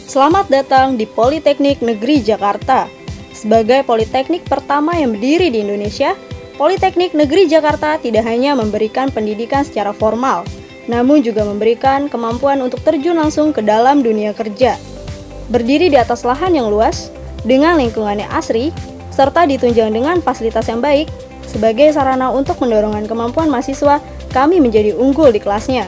Selamat datang di Politeknik Negeri Jakarta. Sebagai politeknik pertama yang berdiri di Indonesia, Politeknik Negeri Jakarta tidak hanya memberikan pendidikan secara formal, namun juga memberikan kemampuan untuk terjun langsung ke dalam dunia kerja. Berdiri di atas lahan yang luas, dengan lingkungannya asri, serta ditunjang dengan fasilitas yang baik, sebagai sarana untuk mendorongkan kemampuan mahasiswa, kami menjadi unggul di kelasnya.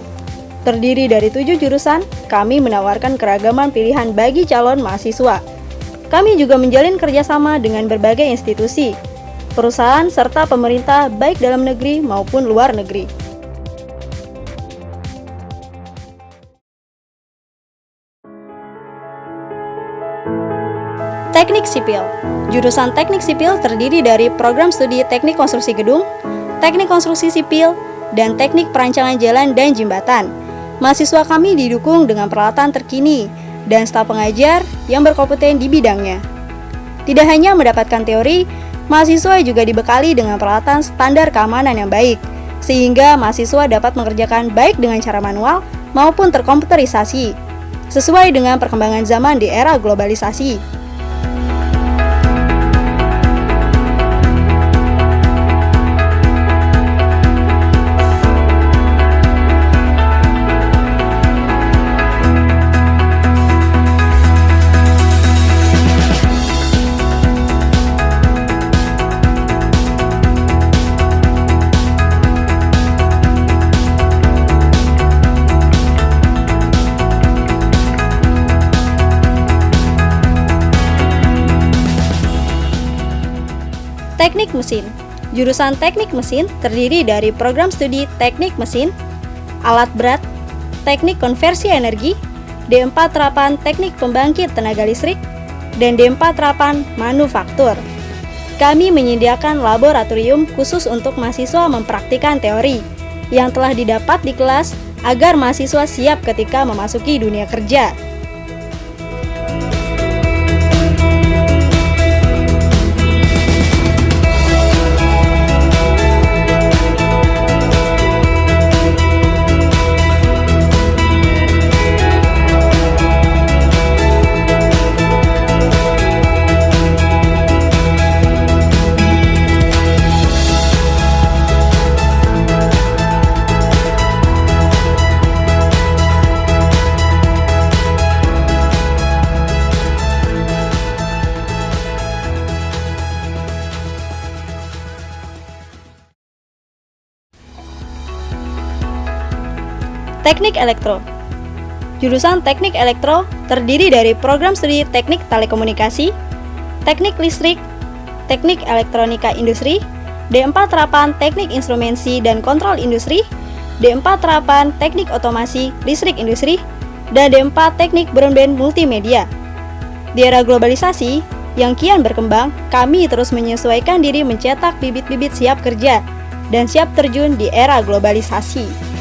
Terdiri dari 7 jurusan, kami menawarkan keragaman pilihan bagi calon mahasiswa. Kami juga menjalin kerjasama dengan berbagai institusi, perusahaan, serta pemerintah baik dalam negeri maupun luar negeri. Teknik Sipil. Jurusan Teknik Sipil terdiri dari program studi Teknik Konstruksi Gedung, Teknik Konstruksi Sipil, dan Teknik Perancangan Jalan dan Jembatan. Mahasiswa kami didukung dengan peralatan terkini dan staf pengajar yang berkompeten di bidangnya. Tidak hanya mendapatkan teori, mahasiswa juga dibekali dengan peralatan standar keamanan yang baik, sehingga mahasiswa dapat mengerjakan baik dengan cara manual maupun terkomputerisasi, sesuai dengan perkembangan zaman di era globalisasi. Teknik Mesin. Jurusan Teknik Mesin terdiri dari program studi Teknik Mesin, Alat Berat, Teknik Konversi Energi, D4 Terapan Teknik Pembangkit Tenaga Listrik, dan D4 Terapan Manufaktur. Kami menyediakan laboratorium khusus untuk mahasiswa mempraktikkan teori yang telah didapat di kelas agar mahasiswa siap ketika memasuki dunia kerja. Teknik Elektro. Jurusan Teknik Elektro terdiri dari program studi Teknik Telekomunikasi, Teknik Listrik, Teknik Elektronika Industri, D4 Terapan Teknik Instrumensi dan Kontrol Industri, D4 Terapan Teknik Otomasi Listrik Industri, dan D4 Teknik Broadband Multimedia. Di era globalisasi yang kian berkembang, kami terus menyesuaikan diri mencetak bibit-bibit siap kerja dan siap terjun di era globalisasi.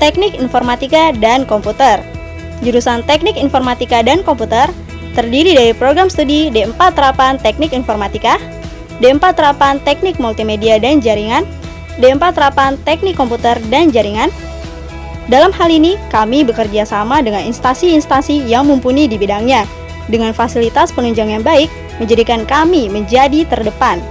Teknik Informatika dan Komputer. Jurusan Teknik Informatika dan Komputer terdiri dari program studi D4 Terapan Teknik Informatika, D4 Terapan Teknik Multimedia dan Jaringan, D4 Terapan Teknik Komputer dan Jaringan. Dalam hal ini, kami bekerja sama dengan instansi-instansi yang mumpuni di bidangnya, dengan fasilitas penunjang yang baik, menjadikan kami menjadi terdepan.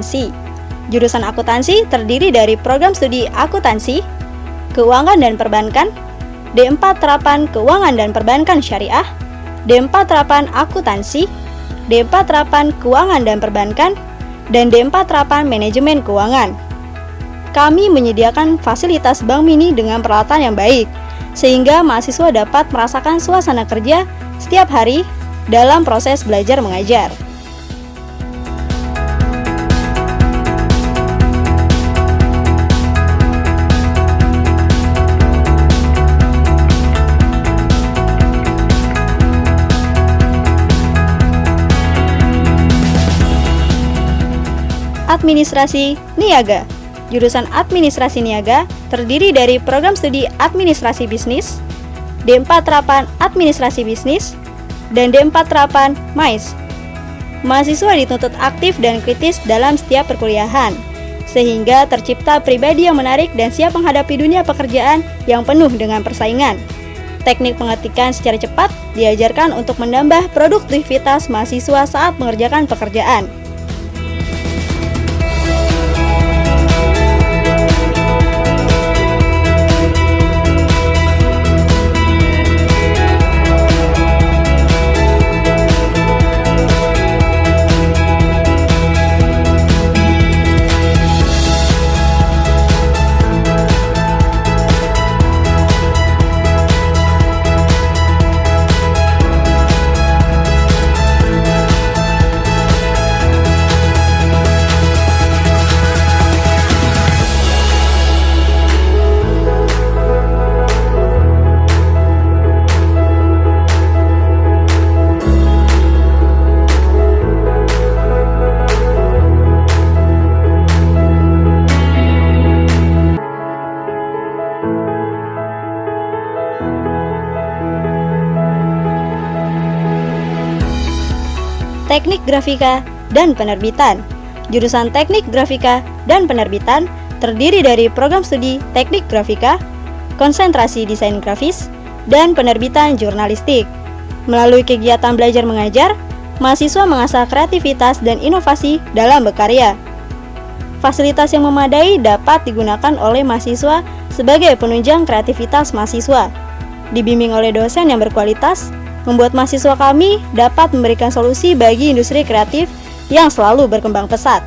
akuntansi. Jurusan akuntansi terdiri dari program studi akuntansi, keuangan dan perbankan, D4 terapan keuangan dan perbankan syariah, D4 terapan akuntansi, D4 terapan keuangan dan perbankan, dan D4 terapan manajemen keuangan. Kami menyediakan fasilitas bank mini dengan peralatan yang baik, sehingga mahasiswa dapat merasakan suasana kerja setiap hari dalam proses belajar mengajar. Administrasi Niaga. Jurusan Administrasi Niaga terdiri dari program studi Administrasi Bisnis, D4 terapan Administrasi Bisnis, dan D4 terapan MAIS. Mahasiswa dituntut aktif dan kritis dalam setiap perkuliahan, sehingga tercipta pribadi yang menarik dan siap menghadapi dunia pekerjaan yang penuh dengan persaingan. Teknik pengetikan secara cepat diajarkan untuk menambah produktivitas mahasiswa saat mengerjakan pekerjaan. Teknik Grafika dan Penerbitan. Jurusan Teknik Grafika dan Penerbitan terdiri dari program studi Teknik Grafika, konsentrasi desain grafis, dan penerbitan jurnalistik. Melalui kegiatan belajar mengajar, mahasiswa mengasah kreativitas dan inovasi dalam berkarya. Fasilitas yang memadai dapat digunakan oleh mahasiswa sebagai penunjang kreativitas mahasiswa. Dibimbing oleh dosen yang berkualitas, membuat mahasiswa kami dapat memberikan solusi bagi industri kreatif yang selalu berkembang pesat.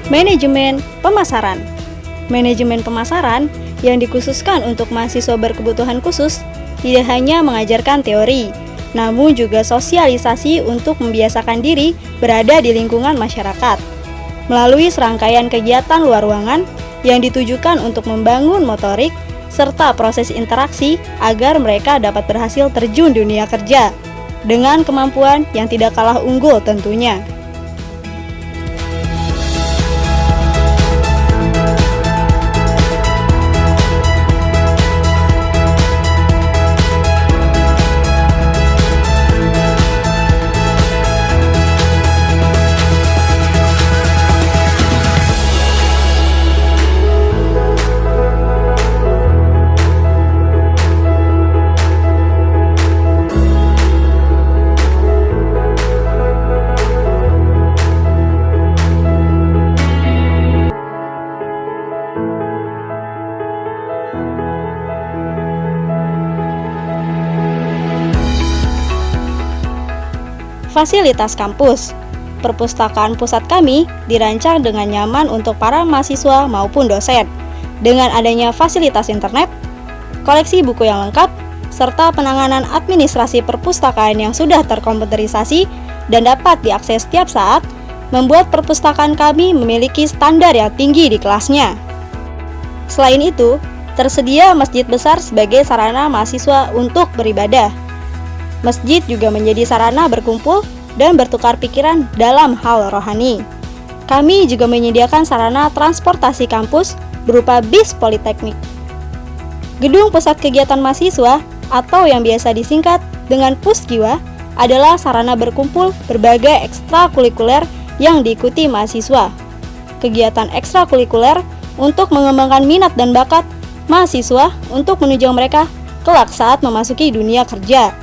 Manajemen Pemasaran. Manajemen pemasaran yang dikhususkan untuk mahasiswa berkebutuhan khusus tidak hanya mengajarkan teori, namun juga sosialisasi untuk membiasakan diri berada di lingkungan masyarakat. Melalui serangkaian kegiatan luar ruangan yang ditujukan untuk membangun motorik serta proses interaksi agar mereka dapat berhasil terjun dunia kerja dengan kemampuan yang tidak kalah unggul tentunya. Fasilitas kampus. Perpustakaan pusat kami dirancang dengan nyaman untuk para mahasiswa maupun dosen, dengan adanya fasilitas internet, koleksi buku yang lengkap, serta penanganan administrasi perpustakaan yang sudah terkomputerisasi dan dapat diakses setiap saat, membuat perpustakaan kami memiliki standar yang tinggi di kelasnya. Selain itu, tersedia masjid besar sebagai sarana mahasiswa untuk beribadah. Masjid juga menjadi sarana berkumpul dan bertukar pikiran dalam hal rohani. Kami juga menyediakan sarana transportasi kampus berupa bis politeknik. Gedung Pusat Kegiatan Mahasiswa atau yang biasa disingkat dengan Pusgiwa adalah sarana berkumpul berbagai ekstrakurikuler yang diikuti mahasiswa. Kegiatan ekstrakurikuler untuk mengembangkan minat dan bakat mahasiswa untuk menunjang mereka kelak saat memasuki dunia kerja.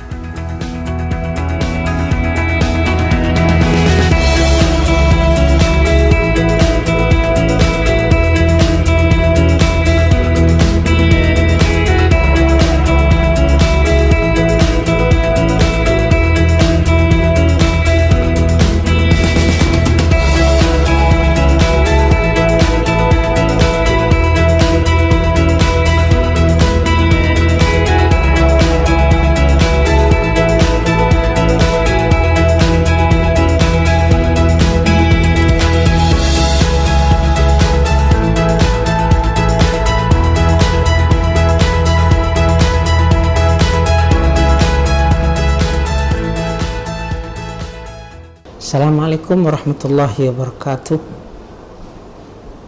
Assalamualaikum warahmatullahi wabarakatuh.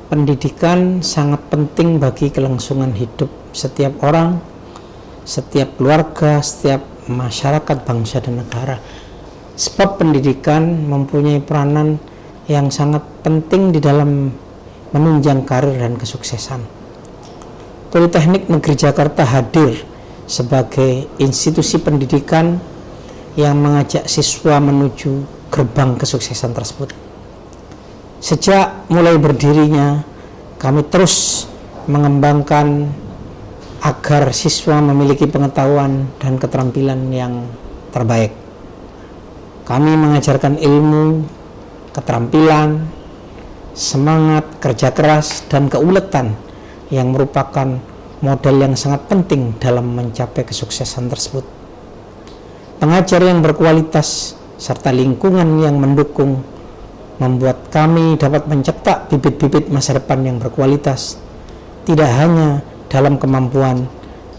Pendidikan sangat penting bagi kelangsungan hidup setiap orang, setiap keluarga, setiap masyarakat, bangsa dan negara. Sebab pendidikan mempunyai peranan yang sangat penting di dalam menunjang karir dan kesuksesan. Politeknik Negeri Jakarta hadir sebagai institusi pendidikan yang mengajak siswa menuju gerbang kesuksesan tersebut. Sejak mulai berdirinya, kami terus mengembangkan agar siswa memiliki pengetahuan dan keterampilan yang terbaik. Kami mengajarkan ilmu, keterampilan, semangat, kerja keras, dan keuletan yang merupakan modal yang sangat penting dalam mencapai kesuksesan tersebut. Pengajar yang berkualitas serta lingkungan yang mendukung membuat kami dapat mencetak bibit-bibit masa depan yang berkualitas, tidak hanya dalam kemampuan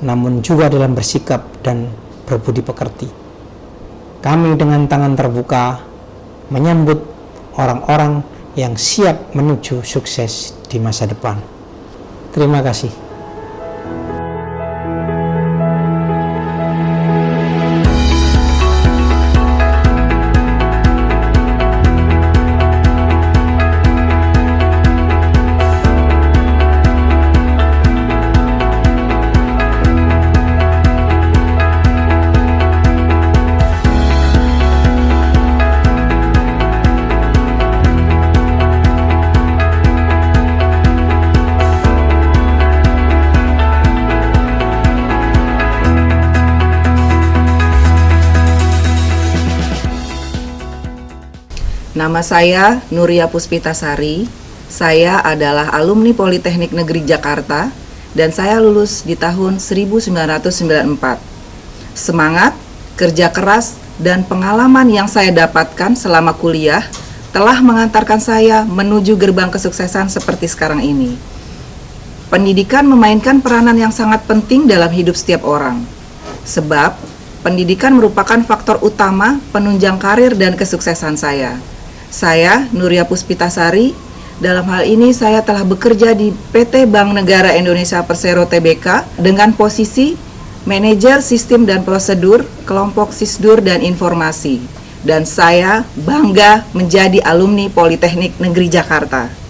namun juga dalam bersikap dan berbudi pekerti. Kami dengan tangan terbuka menyambut orang-orang yang siap menuju sukses di masa depan. Terima kasih. Nama saya Nuria Puspitasari. Saya adalah alumni Politeknik Negeri Jakarta dan saya lulus di tahun 1994. Semangat, kerja keras, dan pengalaman yang saya dapatkan selama kuliah telah mengantarkan saya menuju gerbang kesuksesan seperti sekarang ini. Pendidikan memainkan peranan yang sangat penting dalam hidup setiap orang. Sebab, pendidikan merupakan faktor utama penunjang karir dan kesuksesan saya. Saya, Nuria Puspitasari, dalam hal ini saya telah bekerja di PT Bank Negara Indonesia Persero Tbk dengan posisi Manajer Sistem dan Prosedur, Kelompok Sisdur dan Informasi. Dan saya bangga menjadi alumni Politeknik Negeri Jakarta.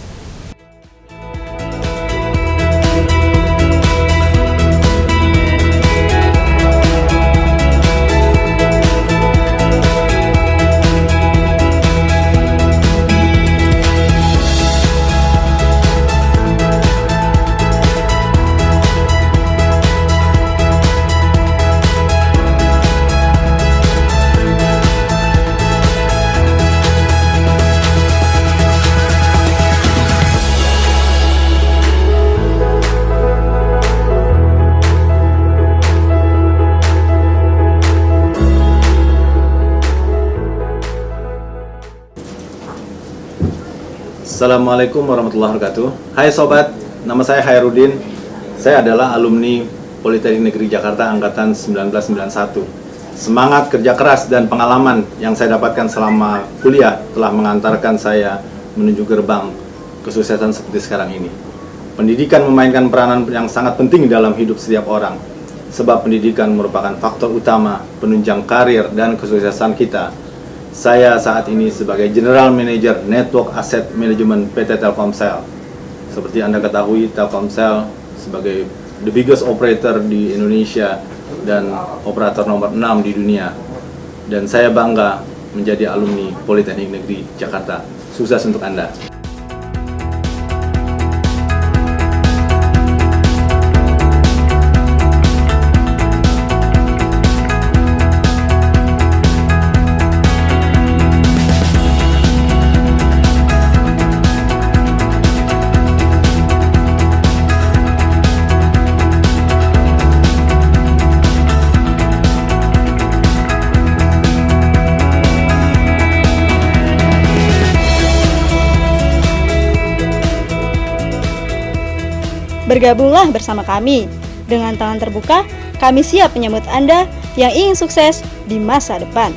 Assalamualaikum warahmatullahi wabarakatuh. Hai sobat, nama saya Hairudin. Saya adalah alumni Politeknik Negeri Jakarta angkatan 1991. Semangat kerja keras dan pengalaman yang saya dapatkan selama kuliah telah mengantarkan saya menuju gerbang kesuksesan seperti sekarang ini. Pendidikan memainkan peranan yang sangat penting dalam hidup setiap orang, sebab pendidikan merupakan faktor utama penunjang karir dan kesuksesan kita. Saya saat ini sebagai General Manager Network Asset Management PT Telkomsel. Seperti Anda ketahui, Telkomsel sebagai the biggest operator di Indonesia dan operator nomor 6 di dunia. Dan saya bangga menjadi alumni Politeknik Negeri Jakarta. Sukses untuk Anda. Bergabunglah bersama kami. Dengan tangan terbuka, kami siap menyambut Anda yang ingin sukses di masa depan.